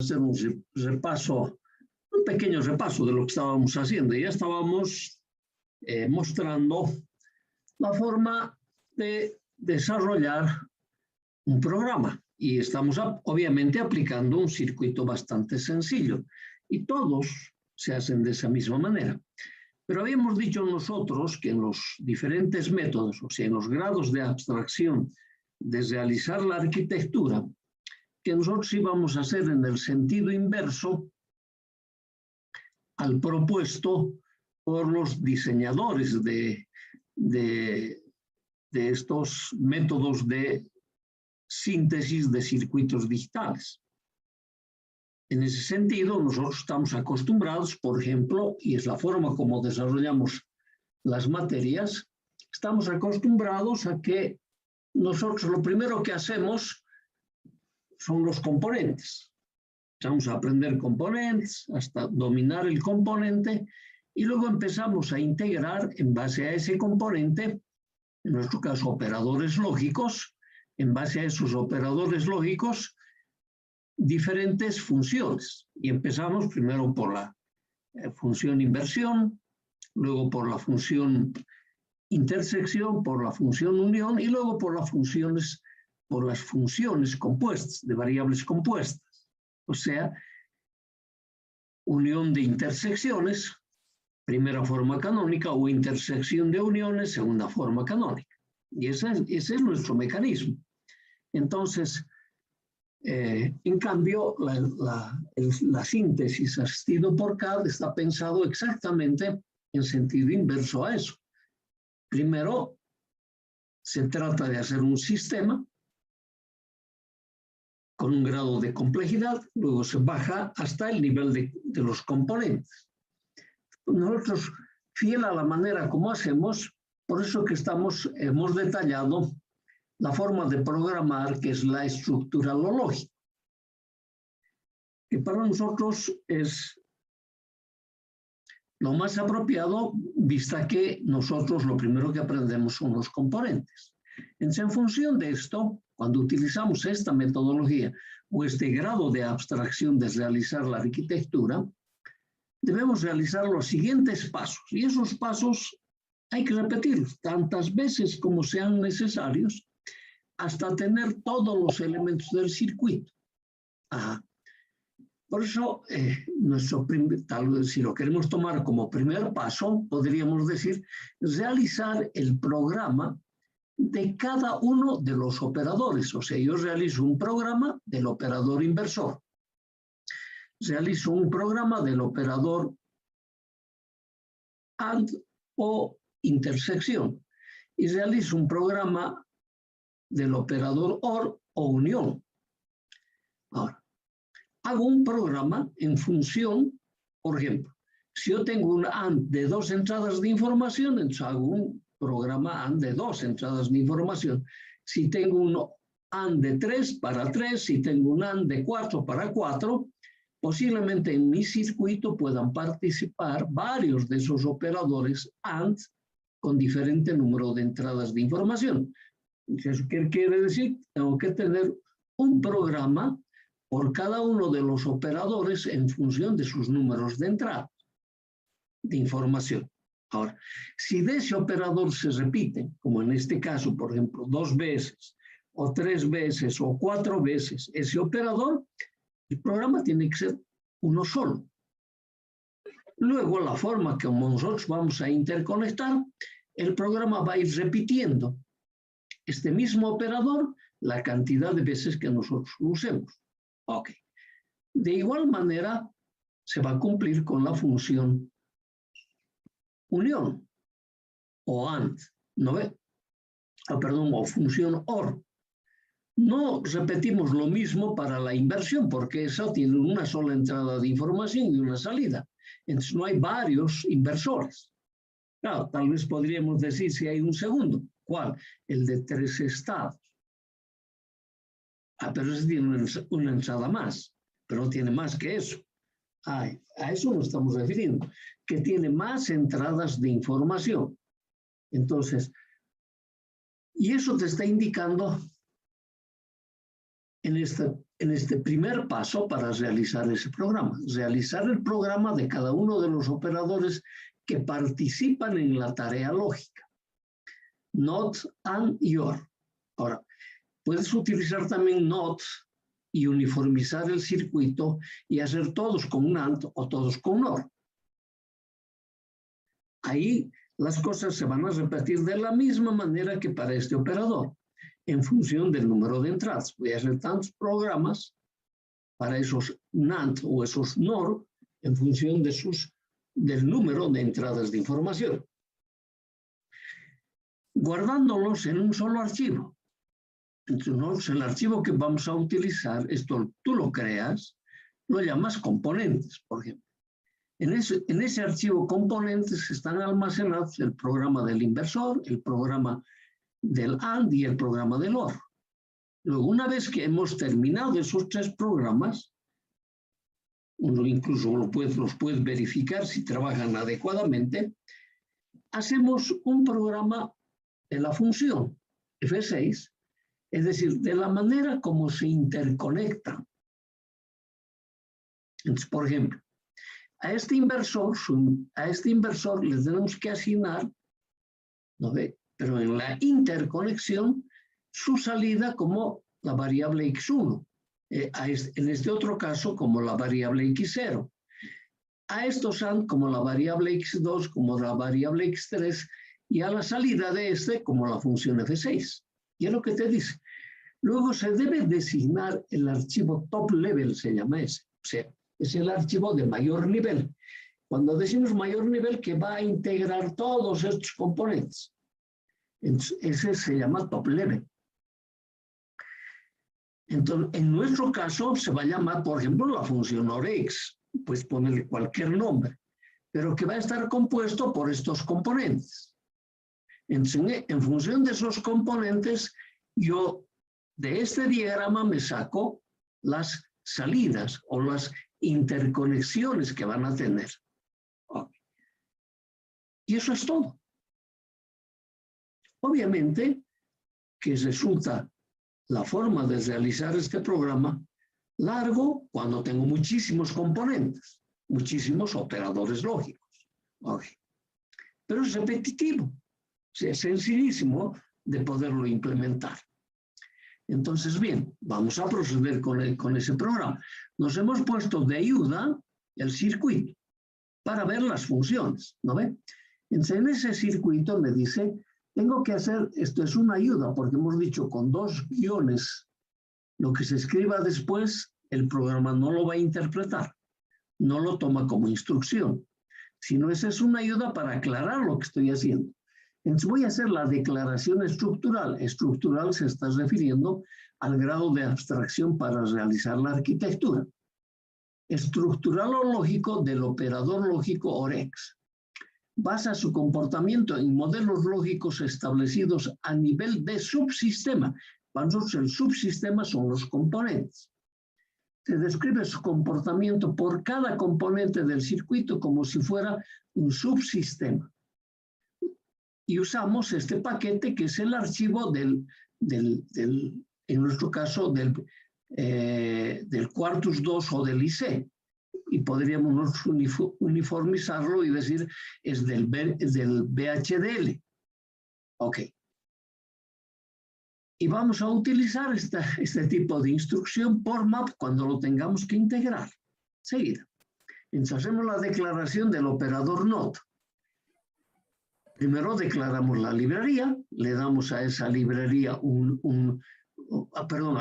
Hacer un repaso, un pequeño repaso de lo que estábamos haciendo. Ya estábamos mostrando la forma de desarrollar un programa y estamos obviamente aplicando un circuito bastante sencillo y todos se hacen de esa misma manera. Pero habíamos dicho nosotros que en los diferentes métodos, o sea, en los grados de abstracción de realizar la arquitectura, que nosotros íbamos a hacer en el sentido inverso al propuesto por los diseñadores de estos métodos de síntesis de circuitos digitales. En ese sentido, nosotros estamos acostumbrados, por ejemplo, y es la forma como desarrollamos las materias, estamos acostumbrados a que nosotros lo primero que hacemos son los componentes. Vamos a aprender componentes hasta dominar el componente y luego empezamos a integrar en base a ese componente, en nuestro caso operadores lógicos, en base a esos operadores lógicos, diferentes funciones. Y empezamos primero por la función inversión, luego por la función intersección, por la función unión y luego por las funciones compuestas, de variables compuestas. O sea, unión de intersecciones, primera forma canónica, o intersección de uniones, segunda forma canónica. Y ese es nuestro mecanismo. Entonces, en cambio, la síntesis asistido por CAD está pensado exactamente en sentido inverso a eso. Primero, se trata de hacer un sistema con un grado de complejidad, luego se baja hasta el nivel de los componentes. Nosotros, fiel a la manera como hacemos, por eso que hemos detallado la forma de programar, que es la estructura lógica, que para nosotros es lo más apropiado, vista que nosotros lo primero que aprendemos son los componentes. Entonces, en función de esto, cuando utilizamos esta metodología o este grado de abstracción de realizar la arquitectura, debemos realizar los siguientes pasos. Y esos pasos hay que repetirlos tantas veces como sean necesarios hasta tener todos los elementos del circuito. Por eso, tal vez si lo queremos tomar como primer paso, podríamos decir realizar el programa de cada uno de los operadores. O sea, yo realizo un programa del operador inversor, realizo un programa del operador AND o intersección y realizo un programa del operador OR o unión. Ahora, hago un programa en función, por ejemplo, si yo tengo un AND de 2 entradas de información, entonces hago un programa AND de 2 entradas de información. Si tengo un AND de 3 para 3, si tengo un AND de 4 para 4, posiblemente en mi circuito puedan participar varios de esos operadores AND con diferente número de entradas de información. Entonces, ¿qué quiere decir? Tengo que tener un programa por cada uno de los operadores en función de sus números de entrada de información. Ahora, si de ese operador se repite, como en este caso, por ejemplo, 2 veces, o 3 veces, o 4 veces ese operador, el programa tiene que ser uno solo. Luego, la forma como nosotros vamos a interconectar, el programa va a ir repitiendo este mismo operador la cantidad de veces que nosotros lo usemos. Ok. De igual manera, se va a cumplir con la función unión o AND, ¿no ve? O función OR. No repetimos lo mismo para la inversión, porque esa tiene una sola entrada de información y una salida. Entonces no hay varios inversores. Claro, tal vez podríamos decir si hay un segundo. ¿Cuál? El de 3 estados. Pero ese tiene una entrada más, pero no tiene más que eso. A eso nos estamos refiriendo, que tiene más entradas de información. Entonces, y eso te está indicando en en este primer paso para realizar ese programa. Realizar el programa de cada uno de los operadores que participan en la tarea lógica. Not, and y or. Ahora, puedes utilizar también not y uniformizar el circuito y hacer todos con un AND o todos con un OR. Ahí las cosas se van a repetir de la misma manera que para este operador, en función del número de entradas. Voy a hacer tantos programas para esos NAND o esos NOR en función del número de entradas de información, guardándolos en un solo archivo. Entonces, el archivo que vamos a utilizar, esto tú lo creas, lo llamas componentes, por ejemplo. En ese archivo componentes están almacenados el programa del inversor, el programa del AND y el programa del OR. Luego, una vez que hemos terminado esos tres programas, uno incluso los puedes verificar si trabajan adecuadamente, hacemos un programa de la función F6, es decir, de la manera como se interconectan. Entonces, por ejemplo, a este inversor le tenemos que asignar, ¿no ve? Pero en la interconexión, su salida como la variable x1, en este otro caso como la variable x0, a estos AND como la variable x2, como la variable x3, y a la salida de este como la función f6. Y es lo que te dice. Luego se debe designar el archivo top level, se llama ese. O sea, es el archivo de mayor nivel. Cuando decimos mayor nivel, que va a integrar todos estos componentes. Entonces, ese se llama top level. Entonces, en nuestro caso, se va a llamar, por ejemplo, la función OREX. Pues ponerle cualquier nombre, pero que va a estar compuesto por estos componentes. Entonces, en función de esos componentes, yo de este diagrama me saco las salidas o las interconexiones que van a tener. Okay. Y eso es todo. Obviamente que resulta la forma de realizar este programa largo cuando tengo muchísimos componentes, muchísimos operadores lógicos. Okay. Pero es repetitivo, es sencillísimo de poderlo implementar. Entonces, bien, vamos a proceder con ese programa. Nos hemos puesto de ayuda el circuito para ver las funciones, ¿no ve? Entonces, en ese circuito me dice, tengo que hacer, esto es una ayuda, porque hemos dicho con 2 guiones, lo que se escriba después, el programa no lo va a interpretar, no lo toma como instrucción, sino esa es una ayuda para aclarar lo que estoy haciendo. Entonces voy a hacer la declaración estructural. Estructural se está refiriendo al grado de abstracción para realizar la arquitectura. Estructural o lógico del operador lógico OREX. Basa su comportamiento en modelos lógicos establecidos a nivel de subsistema. Para nosotros el subsistema son los componentes. Se describe su comportamiento por cada componente del circuito como si fuera un subsistema. Y usamos este paquete que es el archivo en nuestro caso, del Quartus 2 o del IC. Y podríamos uniformizarlo y decir es del VHDL. Ok. Y vamos a utilizar este tipo de instrucción por map cuando lo tengamos que integrar. Seguida. Entonces hacemos la declaración del operador NOT. Primero declaramos la librería, le damos a esa librería a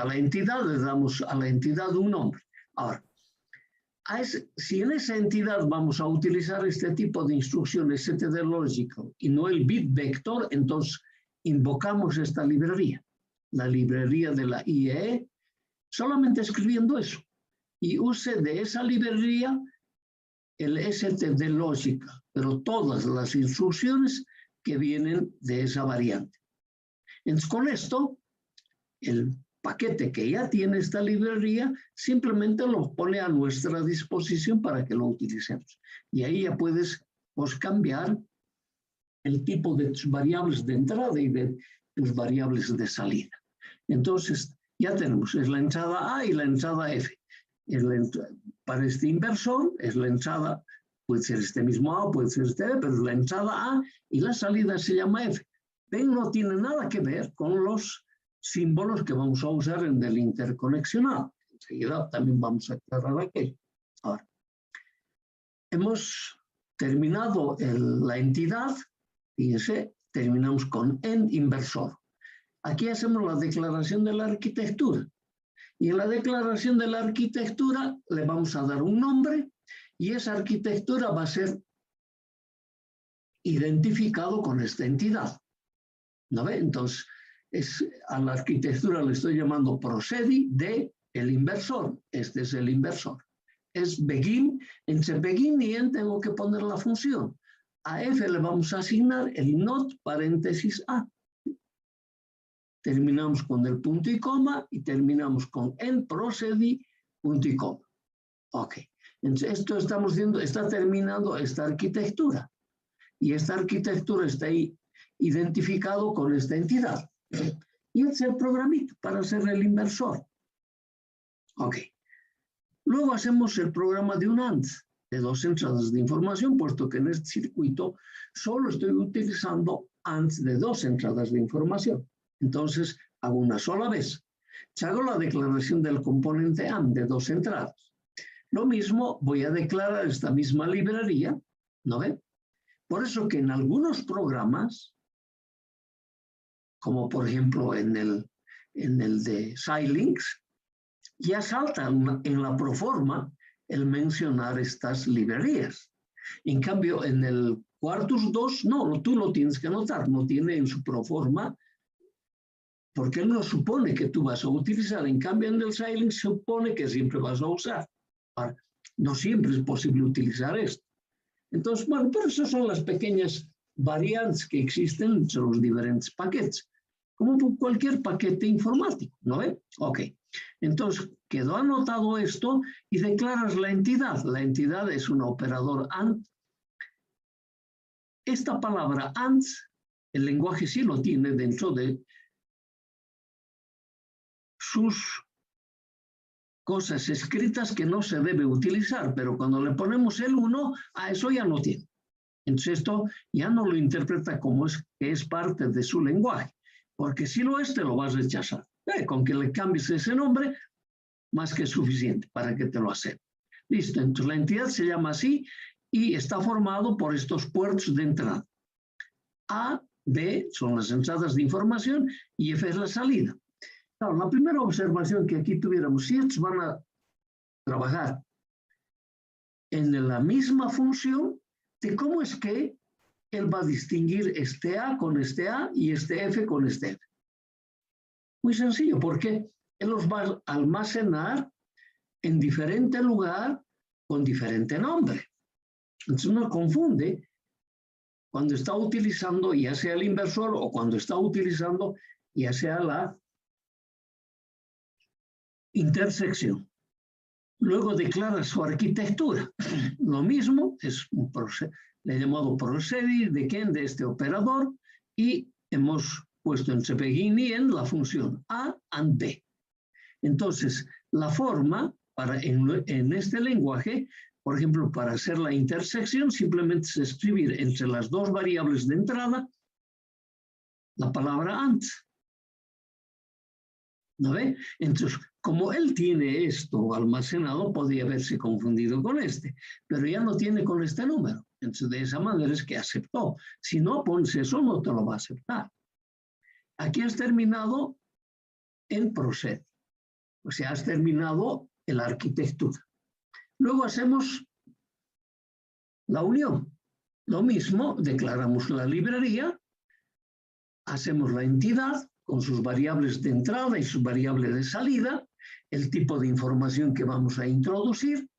la entidad, le damos a la entidad un nombre. Ahora, si en esa entidad vamos a utilizar este tipo de instrucciones std logical y no el bit vector, entonces invocamos esta librería, la librería de la IEE, solamente escribiendo eso. Y use de esa librería el std logical, pero todas las instrucciones que vienen de esa variante. Entonces, con esto, el paquete que ya tiene esta librería, simplemente lo pone a nuestra disposición para que lo utilicemos. Y ahí ya puedes cambiar el tipo de tus variables de entrada y de tus variables de salida. Entonces, Ya tenemos, es la entrada A y la entrada F. Para este inversor es la entrada, puede ser este mismo A, puede ser este B, pero es la entrada A y la salida se llama F. Ven, no tiene nada que ver con los símbolos que vamos a usar en el interconexionado. Enseguida también vamos a aclarar aquello. Ahora, hemos terminado la entidad, fíjense, terminamos con en inversor. Aquí hacemos la declaración de la arquitectura. Y en la declaración de la arquitectura le vamos a dar un nombre y esa arquitectura va a ser identificado con esta entidad. ¿No ve? Entonces, a la arquitectura le estoy llamando procedi de el inversor. Este es el inversor. Es begin. Entre begin y end tengo que poner la función. A F le vamos a asignar el not paréntesis A. Terminamos con el punto y coma y terminamos con en procedi punto y coma. Ok. Entonces, esto estamos viendo, está terminando esta arquitectura. Y esta arquitectura está ahí identificado con esta entidad. Y este es el programito para hacer el inversor. Ok. Luego hacemos el programa de un AND, de 2 entradas de información, puesto que en este circuito solo estoy utilizando ANDs de 2 entradas de información. Entonces, hago una sola vez. Si hago la declaración del componente AND de 2 entradas. Lo mismo voy a declarar esta misma librería, ¿no ve? Por eso que en algunos programas, como por ejemplo en el de Xilinx, ya salta en la proforma el mencionar estas librerías. En cambio, en el Quartus 2, no, tú lo tienes que anotar, no tiene en su proforma, porque él no supone que tú vas a utilizar. En cambio, en el Xilinx supone que siempre vas a usar. Ahora, no siempre es posible utilizar esto. Entonces, bueno, pero esas son las pequeñas variantes que existen entre los diferentes paquetes, como cualquier paquete informático, ¿no ve? Ok, entonces quedó anotado esto y declaras la entidad. La entidad es un operador AND. Esta palabra AND, el lenguaje sí lo tiene dentro de sus cosas escritas que no se debe utilizar, pero cuando le ponemos el 1, a eso ya no tiene. Entonces esto ya no lo interpreta como que es parte de su lenguaje, porque si lo es, te lo vas a rechazar. Con que le cambies ese nombre, más que suficiente para que te lo acepte. Listo, entonces la entidad se llama así y está formado por estos puertos de entrada. A, B son las entradas de información y F es la salida. Claro, la primera observación que aquí tuviéramos, si estos van a trabajar en la misma función, de cómo es que él va a distinguir este A con este A y este F con este F. Muy sencillo, porque él los va a almacenar en diferente lugar con diferente nombre. Entonces uno confunde cuando está utilizando ya sea el inversor o cuando está utilizando ya sea la intersección. Luego declara su arquitectura. Lo mismo, es un proceso, le he llamado procedi de este operador y hemos puesto entre begin y end la función A and B. Entonces, la forma en este lenguaje, por ejemplo, para hacer la intersección, simplemente es escribir entre las 2 variables de entrada la palabra AND. ¿No ve? Entonces, como él tiene esto almacenado, podría haberse confundido con este, pero ya no tiene con este número. Entonces, de esa manera es que aceptó. Si no pones eso, no te lo va a aceptar. Aquí has terminado en proced. O sea, has terminado en la arquitectura. Luego hacemos la unión. Lo mismo, declaramos la librería, hacemos la entidad con sus variables de entrada y sus variables de salida, el tipo de información que vamos a introducir,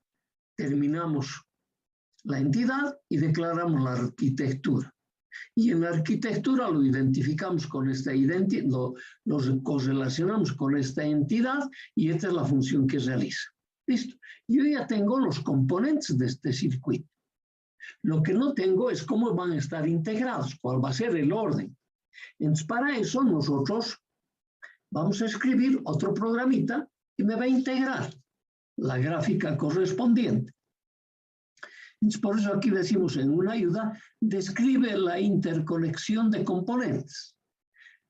terminamos la entidad y declaramos la arquitectura. Y en la arquitectura lo identificamos con esta identidad, los correlacionamos con esta entidad y esta es la función que realiza. Listo. Yo ya tengo los componentes de este circuito. Lo que no tengo es cómo van a estar integrados, cuál va a ser el orden. Entonces, para eso nosotros vamos a escribir otro programita que me va a integrar la gráfica correspondiente. Entonces, por eso aquí decimos en una ayuda, describe la interconexión de componentes.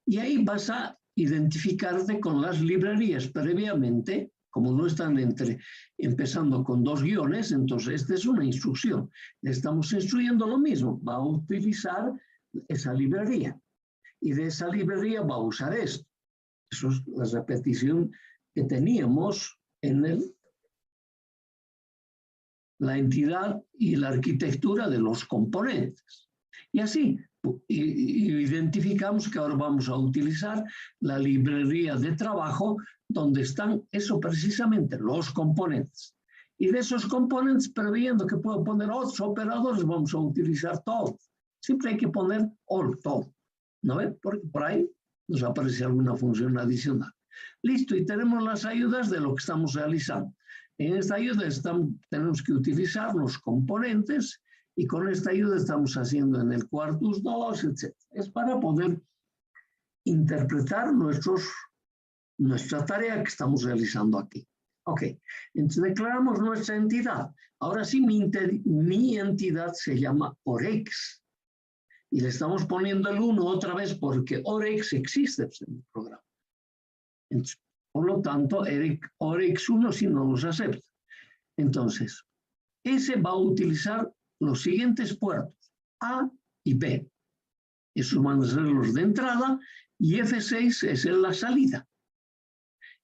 Y ahí vas a identificarte con las librerías previamente, como no están empezando con 2 guiones, entonces esta es una instrucción. Le estamos instruyendo lo mismo, va a utilizar esa librería. Y de esa librería va a usar esto. Eso es la repetición que teníamos en la entidad y la arquitectura de los componentes. Y así identificamos que ahora vamos a utilizar la librería de trabajo donde están eso precisamente, los componentes. Y de esos componentes, previendo que puedo poner otros operadores, vamos a utilizar todos. Siempre hay que poner all, todo. ¿No ven? Porque por ahí nos aparece alguna función adicional. Listo, y tenemos las ayudas de lo que estamos realizando. En esta ayuda tenemos que utilizar los componentes y con esta ayuda estamos haciendo en el Quartus 2, etc. Es para poder interpretar nuestra tarea que estamos realizando aquí. Ok, entonces declaramos nuestra entidad. Ahora sí, mi entidad se llama Orex. Y le estamos poniendo el 1 otra vez porque Orex existe en el programa. Entonces, por lo tanto, Orex 1 si no los acepta. Entonces, ese va a utilizar los siguientes puertos, A y B. Esos van a ser los de entrada y F6 es la salida.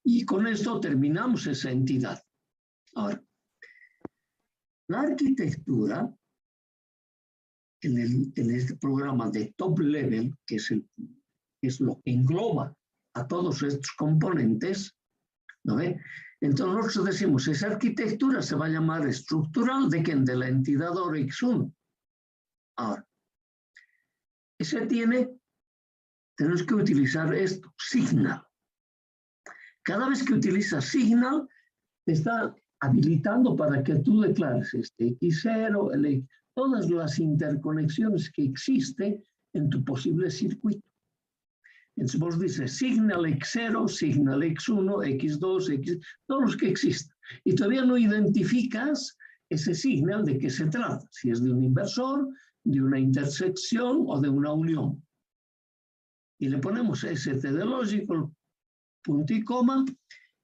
Y con esto terminamos esa entidad. Ahora, la arquitectura en este programa de top level, que es lo que engloba a todos estos componentes, ¿no ve? Entonces nosotros decimos, esa arquitectura se va a llamar estructural de la entidad Orex 1. Ahora, tenemos que utilizar esto, signal. Cada vez que utilizas signal, te está habilitando para que tú declares este X0, todas las interconexiones que existen en tu posible circuito. Entonces vos dices signal X0, signal X1, X2, X, todos los que existen. Y todavía no identificas ese signal de qué se trata, si es de un inversor, de una intersección o de una unión. Y le ponemos ST de logical, punto y coma.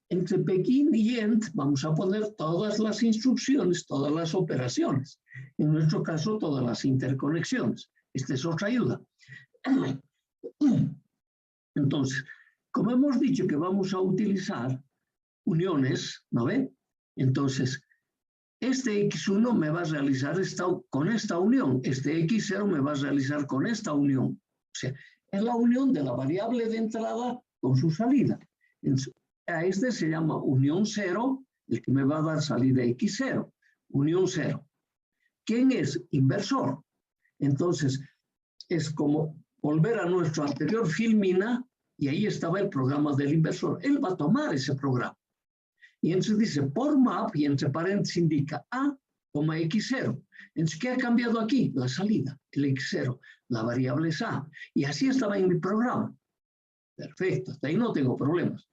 Entre begin y end vamos a poner todas las instrucciones, todas las operaciones. En nuestro caso, todas las interconexiones. Esta es otra ayuda. Entonces, como hemos dicho que vamos a utilizar uniones, ¿no ven? Entonces, este X1 me va a realizar con esta unión, este X0 me va a realizar con esta unión. O sea, es la unión de la variable de entrada con su salida. Entonces, a este se llama unión 0, el que me va a dar salida X0, unión 0. ¿Quién es? Inversor. Entonces, es como volver a nuestro anterior Filmina y ahí estaba el programa del inversor. Él va a tomar ese programa. Y entonces dice por map y entre paréntesis indica A, X0. Entonces, ¿qué ha cambiado aquí? La salida, el X0. La variable es A. Y así estaba en mi programa. Perfecto, hasta ahí no tengo problemas.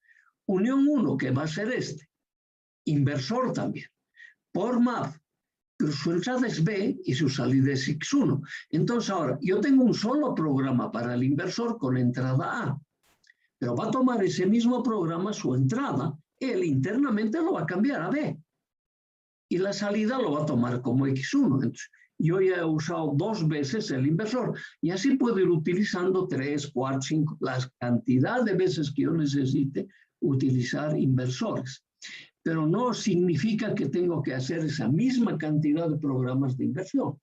Unión 1, que va a ser este. Inversor también. Por map, su entrada es B y su salida es X1. Entonces ahora, yo tengo un solo programa para el inversor con entrada A. Pero va a tomar ese mismo programa, su entrada, él internamente lo va a cambiar a B. Y la salida lo va a tomar como X1. Entonces, yo ya he usado 2 veces el inversor. Y así puedo ir utilizando 3, 4, 5, la cantidad de veces que yo necesite utilizar inversores. Pero no significa que tengo que hacer esa misma cantidad de programas de inversión.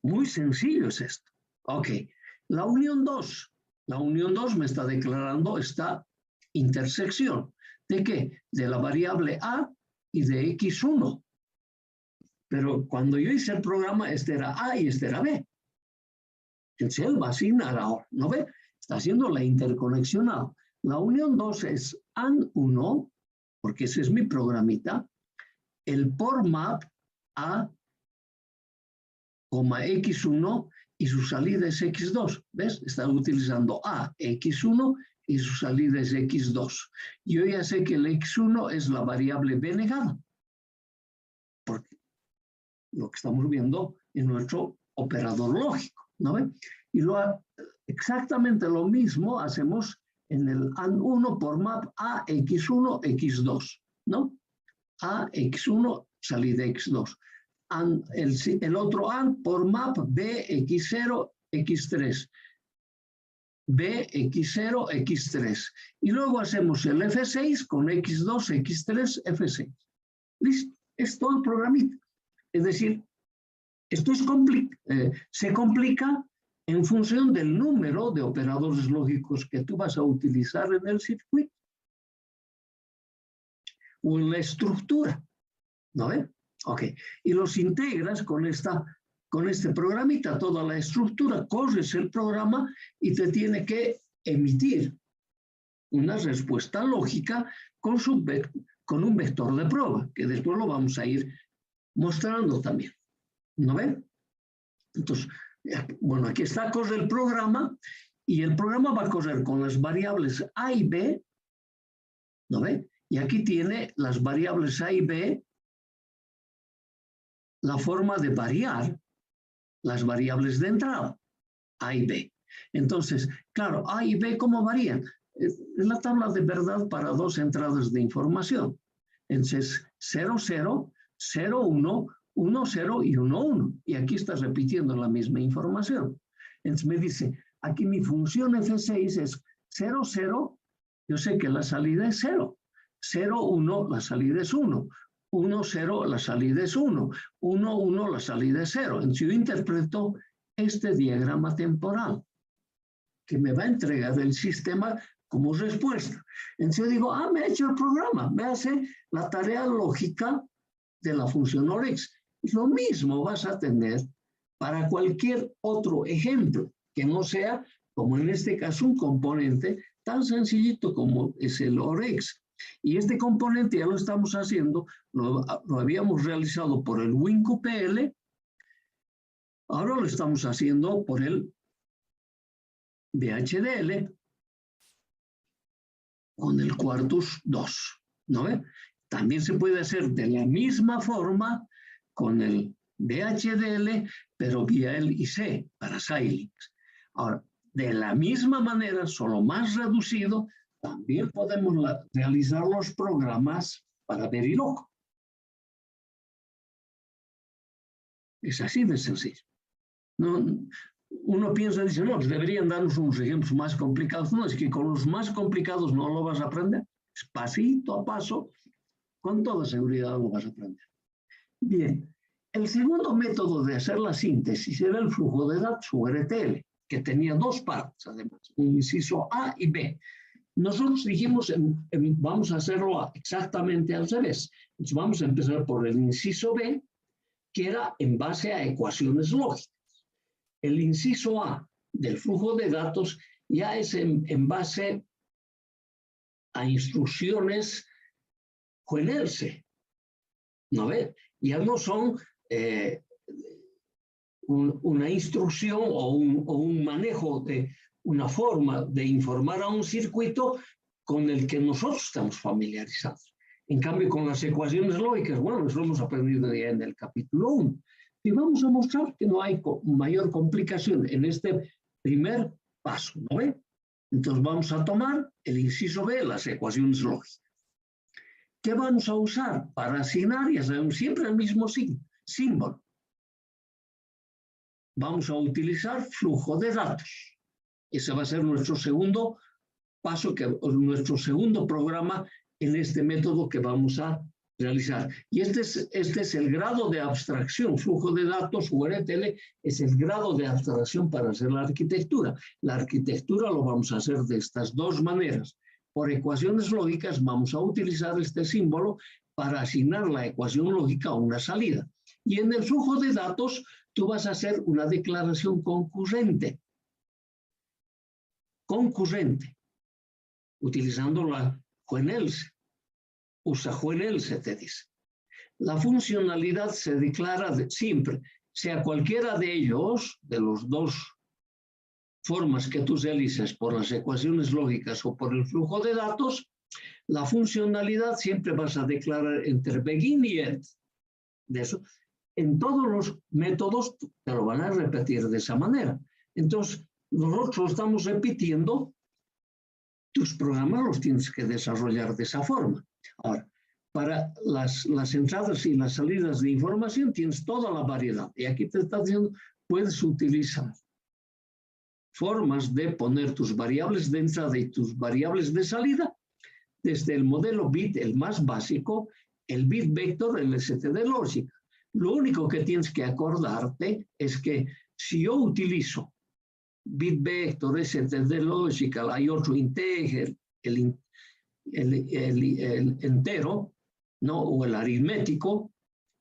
Muy sencillo es esto. Ok, la unión 2. La unión 2 me está declarando esta intersección. ¿De qué? De la variable A y de X1. Pero cuando yo hice el programa, este era A y este era B. Entonces él va a asignar ahora, ¿no ve? Está haciendo la interconexión. La unión 2 es AND1, porque ese es mi programita, el por map A, X1, y su salida es x2. ¿Ves? Está utilizando A, x1 y su salida es x2. Yo ya sé que el x1 es la variable b negada, porque lo que estamos viendo es nuestro operador lógico, ¿no ven? Y exactamente lo mismo hacemos en el AND1 por map A, x1, x2, ¿no? A, x1, salida x2. El otro AND por map B, x0, x3. B, x0, x3. Y luego hacemos el F6 con x2, x3, F6. Listo, es todo el programita. Es decir, esto se complica en función del número de operadores lógicos que tú vas a utilizar en el circuito o en la estructura, ¿no ven? Ok, y los integras con este programita, toda la estructura, corres el programa y te tiene que emitir una respuesta lógica con un vector de prueba, que después lo vamos a ir mostrando también. ¿No ven? Entonces, bueno, aquí está, corre el programa y el programa va a correr con las variables A y B, ¿no ven? Y aquí tiene las variables A y B, la forma de variar las variables de entrada, A y B. Entonces, claro, A y B, ¿cómo varían? Es la tabla de verdad para dos entradas de información. Entonces, 0, 0, 0, 1, 1, 0 y 1, 1. Y aquí está repitiendo la misma información. Entonces me dice, aquí mi función F6 es 0, 0. Yo sé que la salida es 0. 0, 1, la salida es 1. 1, 0, la salida es 1. 1, 1, la salida es 0. Entonces yo interpreto este diagrama temporal que me va a entregar el sistema como respuesta. Entonces yo digo, me ha hecho el programa, me hace la tarea lógica de la función OREX. Y lo mismo vas a tener para cualquier otro ejemplo, que no sea, como en este caso, un componente tan sencillito como es el OREX. Y este componente ya lo estamos haciendo, lo habíamos realizado por el WinQPL, ahora lo estamos haciendo por el VHDL con el Quartus 2, ¿no ve? También se puede hacer de la misma forma con el VHDL, pero vía el IC para Xilinx. Ahora, de la misma manera, solo más reducido, también podemos realizar los programas para Verilog. Es así de sencillo. No, uno piensa, dice, no, deberían darnos unos ejemplos más complicados. No, es que con los más complicados no lo vas a aprender. Es pasito a paso, con toda seguridad lo vas a aprender. Bien, el segundo método de hacer la síntesis era el flujo de datos, o RTL, que tenía dos partes, además, un inciso A y B. Nosotros dijimos, vamos a hacerlo exactamente al revés. Entonces vamos a empezar por el inciso B, que era en base a ecuaciones lógicas. El inciso A del flujo de datos ya es en base a instrucciones Joenelse, ¿no ves? Ya no son una instrucción o un manejo de una forma de informar a un circuito con el que nosotros estamos familiarizados. En cambio, con las ecuaciones lógicas, bueno, eso lo hemos aprendido ya en el capítulo 1. Y vamos a mostrar que no hay mayor complicación en este primer paso, ¿no ve? Entonces vamos a tomar el inciso B, las ecuaciones lógicas. ¿Qué vamos a usar para asignar? Ya sabemos, siempre el mismo símbolo. Vamos a utilizar flujo de datos. Ese va a ser nuestro segundo paso, nuestro segundo programa en este método que vamos a realizar. Y este es el grado de abstracción. Flujo de datos, URTL, es el grado de abstracción para hacer la arquitectura. La arquitectura lo vamos a hacer de estas dos maneras. Por ecuaciones lógicas vamos a utilizar este símbolo para asignar la ecuación lógica a una salida. Y en el flujo de datos tú vas a hacer una declaración concurrente. Concurrente, utilizando la Joenelse. Usa Joenelse, te dice. La funcionalidad se declara siempre sea cualquiera de ellos, de los dos formas que tú eliges, por las ecuaciones lógicas o por el flujo de datos, la funcionalidad siempre vas a declarar entre begin y end. De eso, en todos los métodos te lo van a repetir de esa manera. Entonces, nosotros estamos repitiendo, tus programas los tienes que desarrollar de esa forma. Ahora, para las entradas y las salidas de información tienes toda la variedad. Y aquí te está diciendo, puedes utilizar formas de poner tus variables de entrada y tus variables de salida desde el modelo bit, el más básico, el bit vector, el std lógica. Lo único que tienes que acordarte es que si yo utilizo bit vector, std lógica, hay otro integer, el entero, ¿no? O el aritmético,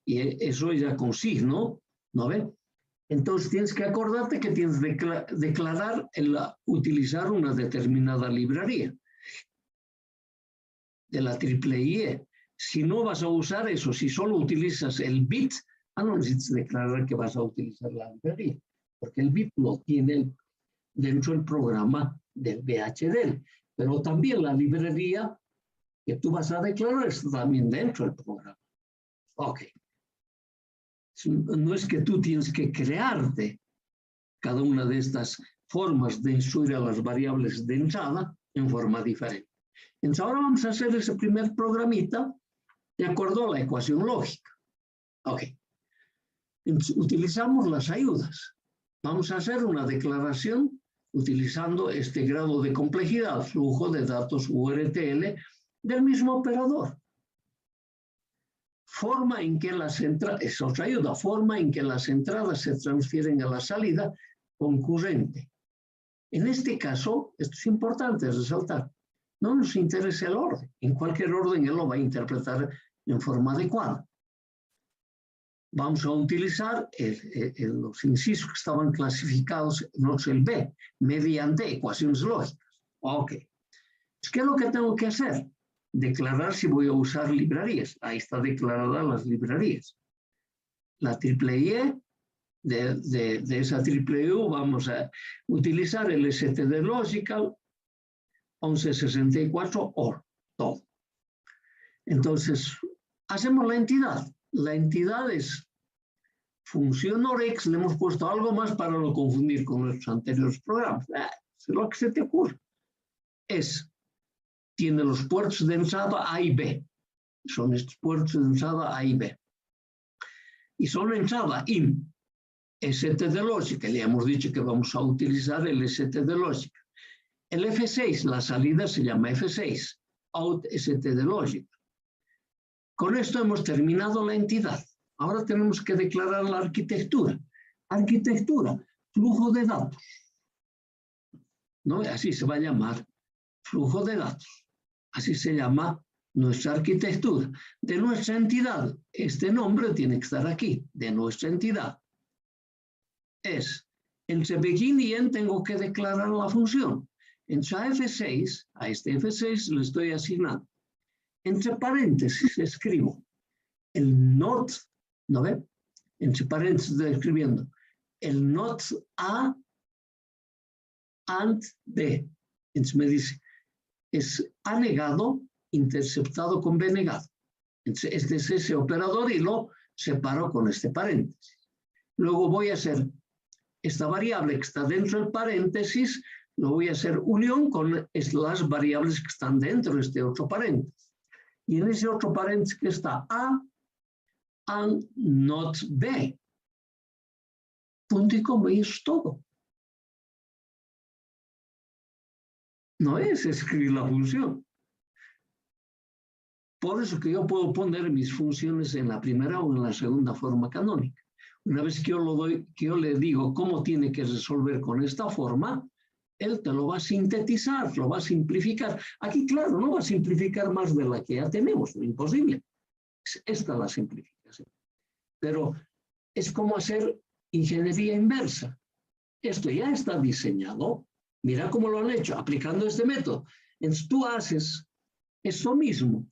y eso ya con signo, ¿no ve? Entonces tienes que acordarte que tienes que declarar utilizar una determinada librería de la IEEE. Si no vas a usar eso, si solo utilizas el bit, no necesitas declarar que vas a utilizar la librería, porque el bit lo tiene dentro del programa del VHDL, pero también la librería que tú vas a declarar está también dentro del programa. Ok. No es que tú tienes que crearte cada una de estas formas de instruir a las variables de entrada en forma diferente. Entonces ahora vamos a hacer ese primer programita de acuerdo a la ecuación lógica. Ok. Entonces, utilizamos las ayudas. Vamos a hacer una declaración utilizando este grado de complejidad, flujo de datos URTL, del mismo operador. Forma en que las entradas, es otra ayuda, forma en que las entradas se transfieren a la salida concurrente. En este caso, esto es importante resaltar, no nos interesa el orden. En cualquier orden él lo va a interpretar en forma adecuada. Vamos a utilizar los incisos que estaban clasificados, no es el B, mediante ecuaciones lógicas. Ok. ¿Qué es lo que tengo que hacer? Declarar si voy a usar librerías. Ahí está declaradas las librerías. La IEEE, de esa IEEE vamos a utilizar el std logical 1164 OR, todo. Entonces, hacemos la entidad. La entidad es función OREX, le hemos puesto algo más para no confundir con nuestros anteriores programas. Es lo que se te ocurre. Tiene los puertos de entrada A y B. Son estos puertos de entrada A y B. Y son entrada IN, std lógica. Le hemos dicho que vamos a utilizar el std lógica. El F6, la salida se llama F6, out std lógica. Con esto hemos terminado la entidad. Ahora tenemos que declarar la arquitectura. Arquitectura, flujo de datos. ¿No? Así se va a llamar, flujo de datos. Así se llama nuestra arquitectura. De nuestra entidad, este nombre tiene que estar aquí, de nuestra entidad. Entre begin y end tengo que declarar la función. Entre F6, a este F6 le estoy asignando. Entre paréntesis escribo el not, ¿no ve? Entre paréntesis estoy escribiendo el not A and B. Entonces me dice, es A negado interceptado con B negado. Entonces, este es ese operador y lo separo con este paréntesis. Luego voy a hacer esta variable que está dentro del paréntesis, lo voy a hacer unión con las variables que están dentro de este otro paréntesis. Y en ese otro paréntesis que está A and not B. Punto y coma, y es todo. No es escribir la función. Por eso que yo puedo poner mis funciones en la primera o en la segunda forma canónica. Una vez que yo le digo cómo tiene que resolver con esta forma, él te lo va a sintetizar, lo va a simplificar. Aquí, claro, no va a simplificar más de la que ya tenemos, imposible. Esta es la simplificación. Pero es como hacer ingeniería inversa. Esto ya está diseñado. Mira cómo lo han hecho, aplicando este método. Entonces tú haces esto mismo,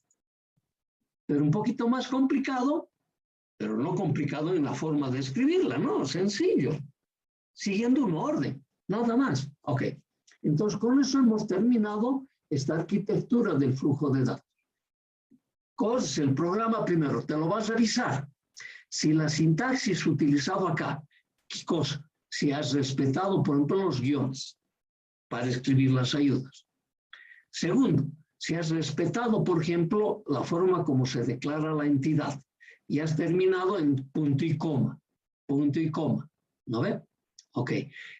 pero un poquito más complicado, pero no complicado en la forma de escribirla, no, sencillo, siguiendo un orden, nada más. Ok, entonces con eso hemos terminado esta arquitectura del flujo de datos. ¿Cuál es el programa primero? Te lo vas a revisar. Si la sintaxis utilizado acá, ¿qué cosa? Si has respetado, por ejemplo, los guiones para escribir las ayudas. Segundo, si has respetado, por ejemplo, la forma como se declara la entidad y has terminado en punto y coma, ¿no ve? Ok.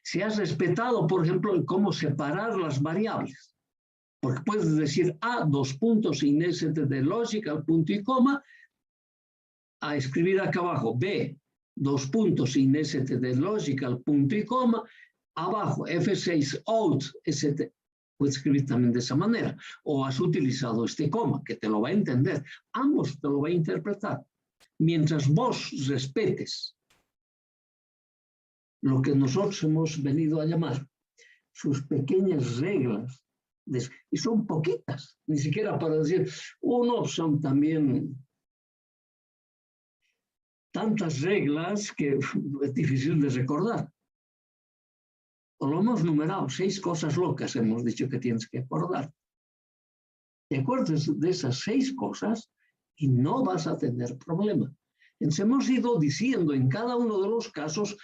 Si has respetado, por ejemplo, el cómo separar las variables, porque puedes decir A, dos puntos, in de logical, punto y coma, a escribir acá abajo, B, dos puntos, in de logical, punto y coma, abajo, F6, out, st. Puedes escribir también de esa manera. O has utilizado este coma, que te lo va a entender. Ambos te lo va a interpretar. Mientras vos respetes lo que nosotros hemos venido a llamar sus pequeñas reglas, y son poquitas, ni siquiera para decir, uno son también tantas reglas que es difícil de recordar. O lo hemos numerado, 6 cosas locas hemos dicho que tienes que acordar. Te acuerdas de esas 6 cosas y no vas a tener problema. Entonces hemos ido diciendo en cada uno de los casos